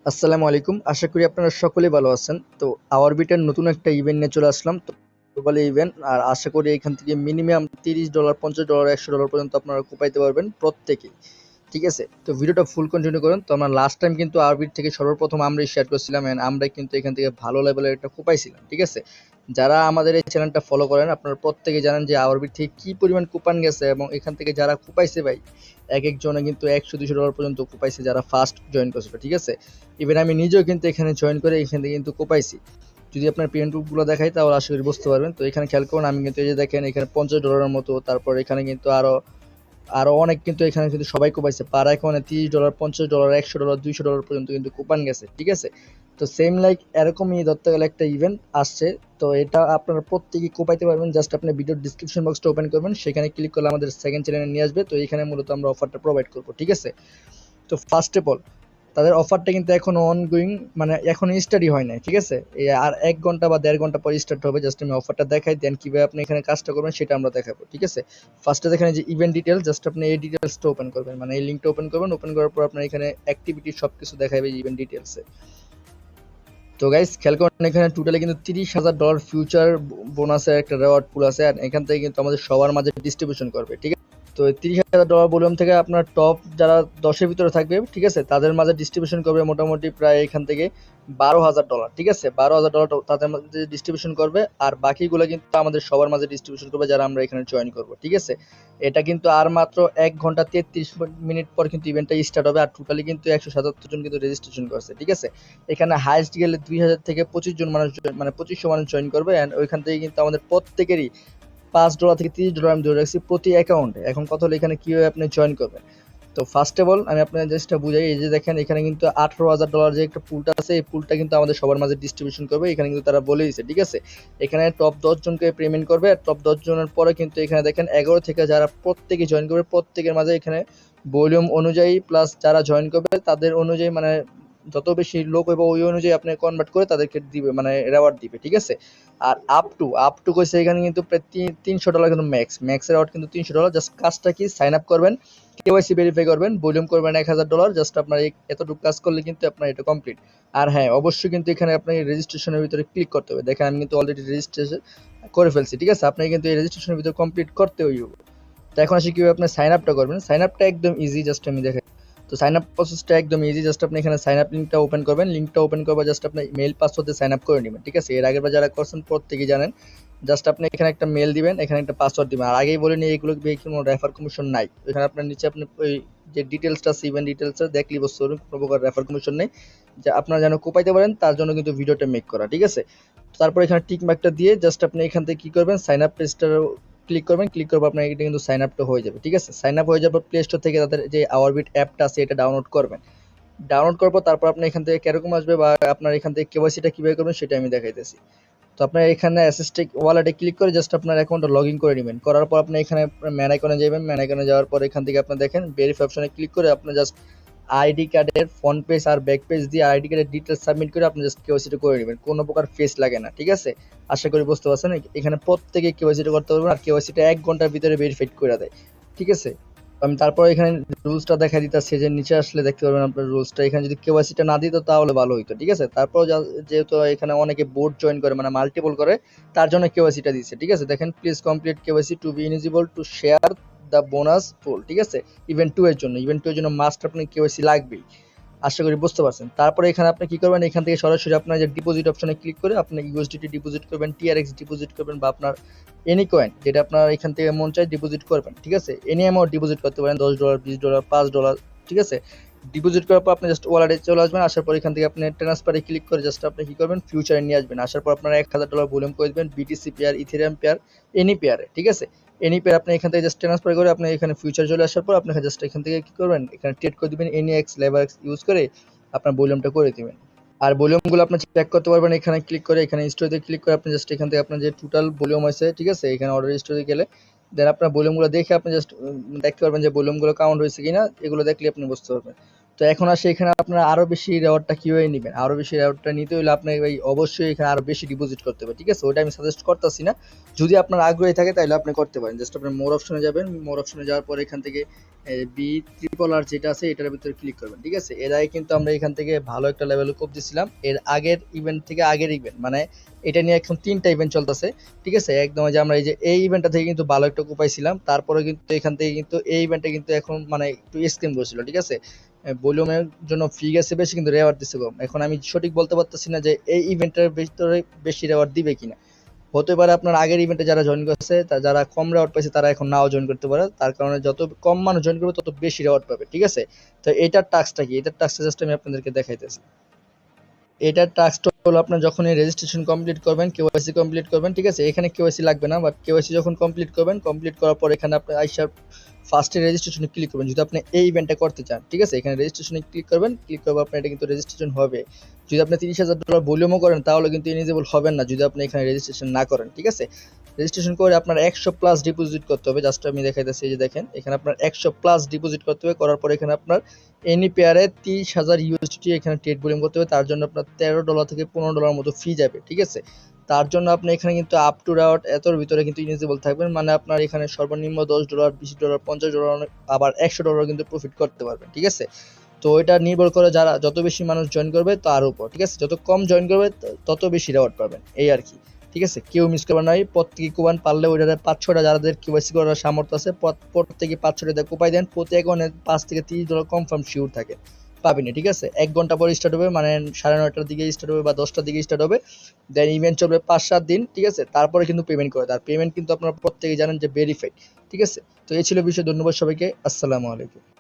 আসসালামু আলাইকুম। আশা করি আপনারা সকলেই ভালো আছেন। তো আওয়ারবিটের নতুন একটা ইভেন্ট নিয়ে চলে আসলাম। তো গ্লোবাল ইভেন্ট আর আশা করি এখান থেকে মিনিমাম $30, $50, $100 পর্যন্ত আপনারা কোপাইতে পারবেন প্রত্যেকেই। ঠিক আছে? তো ভিডিওটা ফুল কন্টিনিউ করুন। তো আমরা লাস্ট টাইম কিন্তু আরবিট থেকে সর্বপ্রথম আমরাই শেয়ার করছিলাম এন্ড আমরাই কিন্তু এখান থেকে ভালো লেভেলের একটা কোপাইছিলাম। ঠিক আছে? যারা আমাদের এই চ্যানেলটা ফলো করেন আপনারা প্রত্যেকেই জানেন যে আরবিট থেকে কি পরিমাণ কুপন গেছে এবং এখান থেকে যারা কোপাইছে ভাই একেকজনে কিন্তু $100-200 পর্যন্ত কোপাইছে যারা ফার্স্ট জয়েন করছিল। ঠিক আছে? ইভেন আমি নিজেও কিন্তু এখানে জয়েন করে এখান থেকে কিন্তু কোপাইছি। যদি আপনার পেমেন্ট প্রুফগুলো দেখাই তাহলে আশা করি বুঝতে পারবেন। তো এখানে খেয়াল করুন আমি কিন্তু এই যে দেখেন এখানে $50 মতো, তারপর এখানে কিন্তু আরো আরো অনেক কিন্তু এখানে কিন্তু সবাই কোপাইছে পার আইকনে $30, $50, $100, $200 পর্যন্ত কিন্তু কুপন গেছে। ঠিক আছে? তো সেম লাইক এরকমই ধরতে গেলে একটা ইভেন্ট আসছে। তো এটা আপনারা প্রত্যেকেই কোপাইতে পারবেন। জাস্ট আপনি ভিডিওর ডিসক্রিপশন বক্সটা ওপেন করবেন, সেখানে ক্লিক করলে আমাদের সেকেন্ড চ্যানেলে নিয়ে আসবে। তো এখানে মূলত আমরা অফারটা প্রোভাইড করবো। ঠিক আছে? তো ফার্স্ট অফ অল তাদের অফারটা কিন্তু এখনো অনগোয়িং, মানে এখনো স্টাডি হয় নাই। ঠিক আছে? এই আর 1 ঘন্টা বা 1.5 ঘন্টা পরে স্টার্ট হবে। জাস্ট আমি অফারটা দেখাই দেন কিভাবে আপনি এখানে কাজটা করবেন সেটা আমরা দেখাবো। ঠিক আছে? ফার্স্টে দেখেন এই যে ইভেন্ট ডিটেইলস, জাস্ট আপনি এই ডিটেইলসটা ওপেন করবেন, মানে এই লিংকটা ওপেন করবেন। ওপেন করার পর আপনার এখানে অ্যাক্টিভিটি সবকিছু দেখাবে ইভেন্ট ডিটেইলসে। তো গাইস খেয়াল করেন এখানে টোটালি কিন্তু $30,000 ফিউচার বোনাসের একটা রেওয়ার্ড পুল আছে আর এখান থেকে কিন্তু আমাদের সবার মাঝে ডিস্ট্রিবিউশন করবে। ঠিক আছে? তো $30,000 ভলিউম থেকে আপনার টপ যারা 10-এর ভিতরে থাকবে, ঠিক আছে, তাদের মাঝে ডিস্ট্রিবিউশন করবে মোটামুটি প্রায় এখান থেকে $12,000। ঠিক আছে? $12,000 তাদের মাঝে ডিস্ট্রিবিউশন করবে আর বাকিগুলো কিন্তু আমাদের সবার মাঝে ডিস্ট্রিবিউশন করবে যারা আমরা এখানে জয়েন করব। ঠিক আছে? এটা কিন্তু আর মাত্র 1 ঘন্টা 33 মিনিট পর কিন্তু ইভেন্টটা স্টার্ট হবে আর টোটালি কিন্তু 177 জন কিন্তু রেজিস্ট্রেশন করছে। ঠিক আছে? এখানে হাইস্ট গেলে 2000 থেকে 25 জন মানুষ মানে 2500 মানুষ জয়েন করবে এন্ড ওইখান থেকে কিন্তু আমাদের প্রত্যেকেরই $5 থেকে $30 আমি ধরে রাখছি প্রতি অ্যাকাউন্টে। এখন কথা হলো এখানে কিভাবে আপনি জয়েন করবেন। তো ফার্স্ট অফ অল আমি আপনাদের জিনিসটা বুঝাই। এই যে দেখেন এখানে কিন্তু $18,000 যে একটা পুলটা আছে এই পুলটা কিন্তু আমাদের সবার মাঝে ডিস্ট্রিবিউশন করবে। এখানে কিন্তু তারা বলে দিয়েছে। ঠিক আছে? এখানে টপ 10 জনকে পেমেন্ট করবে আর টপ 10 জনের পরে কিন্তু এখানে দেখেন 11 থেকে যারা প্রত্যেকে জয়েন করবে প্রত্যেকের মাঝে এখানে ভলিউম অনুযায়ী প্লাস যারা জয়েন করবে তাদের অনুযায়ী, মানে যত বেশি লোক হবে ওই অনুযায়ী আপনি কনভার্ট করে তাদেরকে দিবে, মানে রেওয়ার্ড দিবে। ঠিক আছে? আর আপ টু কইছে এখানে কিন্তু প্রায় $300 কিন্তু ম্যাক্স রেওয়ার্ড কিন্তু $300। জাস্ট কাজটা কি সাইন আপ করবেন, কেওয়াইসি ভেরিফাই করবেন, ভলিউম করবেন $1,000। জাস্ট আপনার এতটুকু কাজ করলে কিন্তু আপনার এটা কমপ্লিট। আর হ্যাঁ অবশ্যই কিন্তু এখানে আপনাকে রেজিস্ট্রেশনের ভিতরে ক্লিক করতে হবে। দেখেন আমি কিন্তু অলরেডি রেজিস্ট্রেশন করে ফেলছি। ঠিক আছে? আপনাকে কিন্তু এই রেজিস্ট্রেশনের ভিতরে কমপ্লিট করতে হইব। তো এখন আসি কিভাবে আপনি সাইন আপটা করবেন। সাইন আপটা একদম ইজি, জাস্ট আমি দেখাই। তো সাইন আপ প্রসেসটা একদম ইজি। জাস্ট আপনি এখানে সাইন আপ লিঙ্কটা ওপেন করবেন। লিঙ্কটা ওপেন করবে জাস্ট আপনি মেইল পাসওয়ার্ড দিয়ে সাইন আপ করে নেবেন। ঠিক আছে? এর আগেরবার যারা করছেন প্রত্যেকেই জানেন। জাস্ট আপনি এখানে একটা মেল দিবেন, এখানে একটা পাসওয়ার্ড দিবেন। আর আগেই বলে নিই এগুলো কোনো রেফার কমিশন নাই। এখানে আপনার নিচে আপনি ওই যে ডিটেলসটা আছে ইভেন্ট ডিটেলসটা দেখলেই বুঝতে পারবেন কোনো প্রকার রেফার কমিশন নেই। যে আপনারা যেন কোপাইতে পারেন তার জন্য কিন্তু ভিডিওটা মেক করা। ঠিক আছে? তারপর এখানে টিক মার্কটা দিয়ে জাস্ট আপনি এখান থেকে কি করবেন, সাইন আপ পেজটা ক্লিক করবেন। ক্লিক করবো আপনার এটা কিন্তু সাইন আপটা হয়ে যাবে। ঠিক আছে? সাইন আপ হয়ে যাওয়ার পর প্লে স্টোর থেকে তাদের যে আওয়ারবিট অ্যাপটা আছে এটা ডাউনলোড করবেন। ডাউনলোড করার পর তারপর আপনি এখান থেকে কিরকম আসবে বা আপনার এখান থেকে কেওয়াইসিটা কিভাবে করবেন সেটা আমি দেখাইতেছি। তো আপনার এখানে অ্যাসিস্টিক ওয়ালেটে ক্লিক করে জাস্ট আপনার অ্যাকাউন্টটা লগ ইন করে নেবেন। করার পর আপনি এখানে ম্যান আইকনে যাবেন। ম্যান আইকনে যাওয়ার পর এখান থেকে আপনি দেখেন ভেরিফাই অপশনে ক্লিক করে আপনি জাস্ট আইডি কার্ডের ফ্রন্ট পেজ আর ব্যাক পেজ দিয়ে আইডি কার্ডের ডিটেলস সাবমিট করে আপনি জাস্ট কেওয়াইসিটা করে নেবেন। কোনো প্রকার ফেস লাগে না। ঠিক আছে? আশা করি বুঝতে পারছেন। এখানে প্রত্যেকে কেওয়াইসিটা করতে পারবেন আর কেওয়াইসিটা 1 ঘন্টার ভিতরে ভেরিফাইড করে দেয়। ঠিক আছে? আমি তারপর এখানে রুলসটা দেখা দিতেছে যে নিচে আসলে দেখতে পারবেন আপনার রুলসটা। এখানে যদি কেওয়াইসিটা না দিত তাহলে ভালো হইতো। ঠিক আছে? তারপর যেহেতু এখানে অনেকে বোর্ড জয়েন করে মানে মাল্টিপল করে তার জন্য কেওয়াইসিটা দিচ্ছে। ঠিক আছে? দেখেন please complete KYC to be eligible to share the bonus pool. ঠিক আছে? ইভেন্ট 2 এর জন্য, ইভেন্ট 2 এর জন্য মাস্ট আপনি কেওয়াইসি লাগবেই। আশা করি বুঝতে পারছেন। তারপরে এখানে আপনি কি করবেন, এখান থেকে সরাসরি আপনার যে ডিপোজিট অপশনে ক্লিক করে আপনি ইউএসডিটি ডিপোজিট করবেন, টিআরএক্স ডিপোজিট করবেন বা আপনার এনি কয়েন যেটা আপনার এখান থেকে মন চায় ডিপোজিট করবেন। ঠিক আছে? এনি অ্যামাউন্ট ডিপোজিট করতে পারেন, $10, $20, $5। ঠিক আছে? ডিপোজিট করার পর আপনি জাস্ট ওয়ালেটে চলে আসবেন। আসার পর এখান থেকে আপনি ট্রান্সফারে ক্লিক করে জাস্ট আপনি কি করবেন, ফিউচারে নিয়ে আসবেন। আসার পর আপনার $1,000 ভলিউম করে দিবেন BTC pair, Ethereum pair, any পেয়ারে। ঠিক আছে? এনি পেয়ার আপনি এখান থেকে জাস্ট ট্রান্সফার করে আপনি এখানে ফিউচার চলে আসার পর আপনাকে জাস্ট এখান থেকে কি করবেন, এখানে ট্রেড করে দিবেন any x labour x use করে আপনার ভলিউমটা করে দিবেন। আর ভলিউমগুলো আপনি চেক করতে পারবেন এখানে ক্লিক করে, এখানে স্টোরিতে ক্লিক করে আপনি জাস্ট এখান থেকে আপনার যে টোটাল ভলিউম আছে, ঠিক আছে, এখানে অর্ডার স্টোরে গেলে দেন আপনার ভলিউমগুলো দেখে আপনি জাস্ট দেখতে পারবেন যে ভলিউমগুলো কাউন্ট হয়েছে কিনা। এগুলো দেখলে আপনি বুঝতে পারবেন। তো এখন আসে এখানে আপনারা আরো বেশি রেওয়ার্ডটা কিভাবে নেবেন, আরো বেশি রেওয়ার্ডটা নিতে হলে আপনাকে ভাই অবশ্যই এখানে আরো বেশি ডিপোজিট করতে হবে, ঠিক আছে? ওটা আমি সাজেস্ট করতেছি না। যদি আপনার আগ্রহী থাকে তাহলে আপনি করতে পারেন। জাস্ট আপনি মোর অপশনে যাবেন, মোর অপশনে যাওয়ার পর এখান থেকে বি ট্রিপল আর যেটা আছে এটার ভিতরে ক্লিক করবেন, ঠিক আছে? এর আগে কিন্তু আমরা এখান থেকে ভালো একটা লেভেলে কোপ দিছিলাম, এর আগের ইভেন্ট থেকে আগের ইভেন্ট, মানে এটা নিয়ে এখন 3টা ইভেন্ট চলতেছে, ঠিক আছে? একদম যে আমরা এই যে এই ইভেন্টটা থেকে কিন্তু ভালো একটা কোপাইছিলাম, তারপরে কিন্তু এখান থেকে কিন্তু এই ইভেন্টটা কিন্তু এখন মানে একটু স্ক্যাম করছিল, ঠিক আছে? ভলিউমের জন্য ফি গেছে বেশি কিন্তু রেওয়ার্ড দিচ্ছে কম। এখন আমি সঠিক বলতে পারতেছি না যে এই ইভেন্টের ভিতরে বেশি রেওয়ার্ড দিবে কিনা। হতে পারে আপনার আগের ইভেন্টে যারা জয়েন করছে যারা কম রেওয়ার্ড পাইছে তারা এখন নাও জয়েন করতে পারে, তার কারণে যত কম মানুষ জয়েন করবে তত বেশি রেওয়ার্ড পাবে, ঠিক আছে? তো এটার টাস্কটা কি, এটার টাস্কটা জাস্ট আমি আপনাদেরকে দেখাইতেছি। এটার টাস্কটা হলো আপনার যখন এই রেজিস্ট্রেশন কমপ্লিট করবেন, কেওয়াইসি কমপ্লিট করবেন, ঠিক আছে? এখানে কেওয়াইসি লাগবে না, বাট কেওয়াইসি যখন কমপ্লিট করবেন, কমপ্লিট করার পর এখানে আপনি আইসা ফার্স্টে রেজিস্ট্রেশনে ক্লিক করবেন যদি আপনি এই ইভেন্টটা করতে চান, ঠিক আছে? এখানে রেজিস্ট্রেশনে ক্লিক করবেন, ক্লিক করবে আপনার এটা কিন্তু রেজিস্ট্রেশন হবে। যদি আপনি $30,000 ভলিউমও করেন তাহলে কিন্তু এলিজিবল হবেন না যদি আপনি এখানে রেজিস্ট্রেশন না করেন, ঠিক আছে? রেজিস্ট্রেশন করে আপনার 100+ ডিপোজিট করতে হবে। জাস্ট আমি দেখাইতেছি, এই যে দেখেন এখানে আপনার 100+ ডিপোজিট করতে হবে। করার পর এখানে আপনার এনি পেয়ারে 30,000 ইউএসডি এখানে ট্রেড ভলিউম করতে হবে। তার জন্য আপনার $13 থেকে $15 মতো ফি যাবে, ঠিক আছে? তার জন্য আপনি এখানে কিন্তু আপ টু রেওয়ার্ড এতর ভিতরে কিন্তু ইলিজিবল থাকবেন, মানে আপনার এখানে সর্বনিম্ন $10, $20, $50, আবার $100 কিন্তু প্রফিট করতে পারবেন, ঠিক আছে? তো এটা নির্ভর করে যারা যত বেশি মানুষ জয়েন করবে তার উপর, ঠিক আছে? যত কম জয়েন করবে তত বেশি রেওয়ার্ড পাবেন, এই আর কি, ঠিক আছে? কেউ মিস করবেন না, প্রত্যেকে কোপান, পারলে ওইটাতে 5-6টা যাদের কেওয়াইসি করার সামর্থ্য আছে প্রত্যেকে 5-6টা কোপাই দেন, প্রতি অ্যাকাউন্টে $5 থেকে $30 কনফার্ম শিওর থাকে পাবেন, ঠিক আছে? 1 ঘন্টা পরে স্টার্ট হবে, মানে 9:30টার দিকে স্টার্ট হবে বা 10টার দিকে স্টার্ট হবে, দেন ইভেন্ট চলবে 5-7 দিন, ঠিক আছে? তারপরে কিন্তু পেমেন্ট করে, তার পেমেন্ট কিন্তু আপনারা প্রত্যেকেই জানেন যে ভেরিফাইড, ঠিক আছে? তো এই ছিল বিষয়। ধন্যবাদ সবাইকে, আসসালামু আলাইকুম।